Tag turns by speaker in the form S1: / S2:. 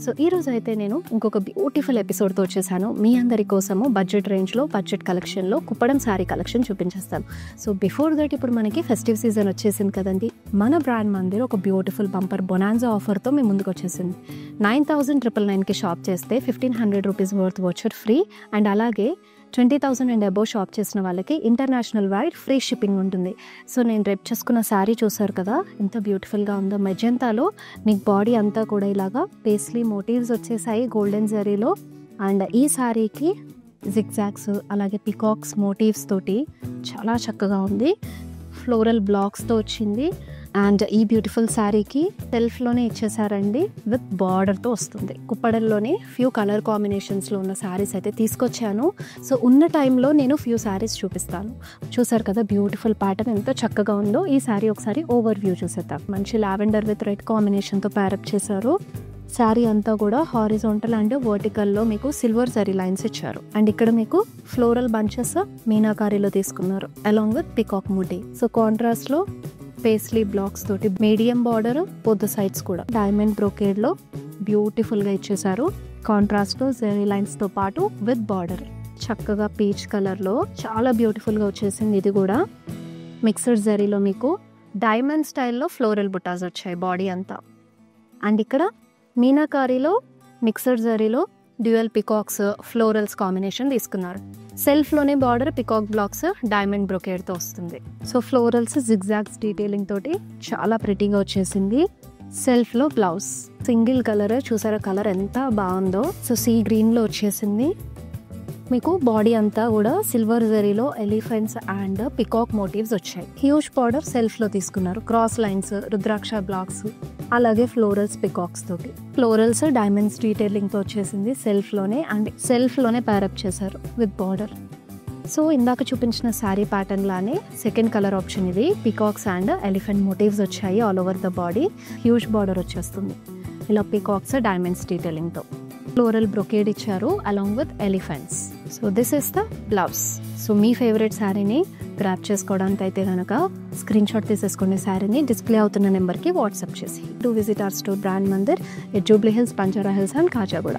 S1: So ఈ రోజు అయితే నేను ఇంకొక బ్యూటిఫుల్ ఎపిసోడ్తో వచ్చేసాను. మీ అందరి కోసము బడ్జెట్ రేంజ్లో బడ్జెట్ కలెక్షన్లో కుప్పడం శారీ కలెక్షన్ చూపించేస్తాను. సో బిఫోర్ దట్ ఇప్పుడు మనకి ఫెస్టివ్ సీజన్ వచ్చేసింది కదండి. మన బ్రాండ్ మందిర్ ఒక బ్యూటిఫుల్ బంపర్ బొనాన్జా ఆఫర్తో మీ ముందుకు వచ్చేసింది. 9,999కి షాప్ చేస్తే 1,500 rupees worth voucher free and అలాగే 20,000 అండ్ అబోవ్ షాప్ చేసిన వాళ్ళకి ఇంటర్నేషనల్ వైడ్ ఫ్రీ షిప్పింగ్ ఉంటుంది. సో నేను రేపు చేసుకున్న శారీ చూసారు కదా, ఎంత బ్యూటిఫుల్గా ఉందో. మెజెంతాలో మీకు బాడీ అంతా కూడా ఇలాగా పేస్లీ మోటివ్స్ వచ్చేసాయి గోల్డెన్ జరీలో. అండ్ ఈ శారీకి జిగ్జాగ్స్ అలాగే పికాక్స్ మోటివ్స్ తోటి చాలా చక్కగా ఉంది. ఫ్లోరల్ బ్లాక్స్తో వచ్చింది. అండ్ ఈ బ్యూటిఫుల్ శారీకి సెల్ఫ్లోనే ఇచ్చేసారండి, విత్ బార్డర్తో వస్తుంది. కుప్పడంలోనే ఫ్యూ కలర్ కాంబినేషన్స్లో ఉన్న శారీస్ అయితే తీసుకొచ్చాను. సో ఉన్న టైంలో నేను ఫ్యూ శారీస్ చూపిస్తాను. చూసారు కదా బ్యూటిఫుల్ ప్యాటర్న్ ఎంత చక్కగా ఉందో. ఈ శారీ ఒకసారి ఓవర్ వ్యూ చూసేద్దాం. మంచి లావెండర్ విత్ రెడ్ కాంబినేషన్తో ప్యారప్ చేశారు. శారీ అంతా కూడా హారిజాంటల్ అండ్ వర్టికల్లో మీకు సిల్వర్ జరీ లైన్స్ ఇచ్చారు. అండ్ ఇక్కడ మీకు ఫ్లోరల్ బంచెస్ మీనాకారీలో తీసుకున్నారు అలాంగ్ విత్ పికాక్ మూటీ. సో కాంట్రాస్ట్లో పేస్లీ బ్లాక్స్ తోటి మీడియం బార్డర్, బోత్ సైడ్స్ కూడా డైమండ్ బ్రోకేడ్లో బ్యూటిఫుల్గా ఇచ్చేసారు. కాంట్రాస్ట్లో జరీ లైన్స్తో పాటు విత్ బార్డర్ చక్కగా పీచ్ కలర్లో చాలా బ్యూటిఫుల్గా వచ్చేసింది. ఇది కూడా మిక్స్డ్ జరీలో మీకు డైమండ్ స్టైల్లో ఫ్లోరల్ బుటాస్ వచ్చాయి బాడీ అంతా. అండ్ ఇక్కడ మీనాకారీలో మిక్స్డ్ జరీలో డ్యూయల్ పికాక్స్ ఫ్లోరల్స్ కాంబినేషన్ తీసుకున్నారు. సెల్ఫ్లోనే బార్డర్ పికాక్ బ్లాక్స్ డైమండ్ బ్రొకేడ్తో వస్తుంది. సో ఫ్లోరల్స్ జిగ్జాగ్స్ డీటెయిలింగ్ తోటి చాలా ప్రిటీగా వచ్చేసింది. సెల్ఫ్లో బ్లౌజ్ సింగిల్ కలర్, చూసారా కలర్ ఎంత బాగుందో. సో సీ గ్రీన్లో వచ్చేసింది. మీకు బాడీ అంతా కూడా సిల్వర్ జరీలో ఎలిఫెంట్స్ అండ్ పికాక్ మోటివ్స్ వచ్చాయి. హ్యూజ్ బార్డర్ సెల్ఫ్లో తీసుకున్నారు. క్రాస్ లైన్స్, రుద్రాక్ష బ్లాక్స్, అలాగే ఫ్లోరల్స్ పికాక్స్ తోటి. ఫ్లోరల్స్ డైమండ్స్ డీటెయిలింగ్తో వచ్చేసింది సెల్ఫ్లోనే. అండ్ సెల్ఫ్లోనే ప్యారప్ చేశారు విత్ బార్డర్. సో ఇందాక చూపించిన శారీ ప్యాటర్న్ లానే సెకండ్ కలర్ ఆప్షన్ ఇది. పికాక్స్ అండ్ ఎలిఫెంట్ మోటివ్స్ వచ్చాయి all over the body. Huge border వచ్చేస్తుంది ఇలా పికాక్స్ డైమండ్స్ డీటెయిలింగ్తో. ఫ్లోరల్ బ్రొకేడ్ ఇచ్చారు along with elephants. So this is the blouse. So me favourite శారీని గ్రాప్ చేసుకోవడానికి అయితే కనుక స్క్రీన్ షాట్ తీసేసుకునే శారీని డిస్ప్లే అవుతున్న నెంబర్కి వాట్సాప్ చేసి. To visit our store brand Mandir at Jubilee hills, Banjara hills and Khajaguda.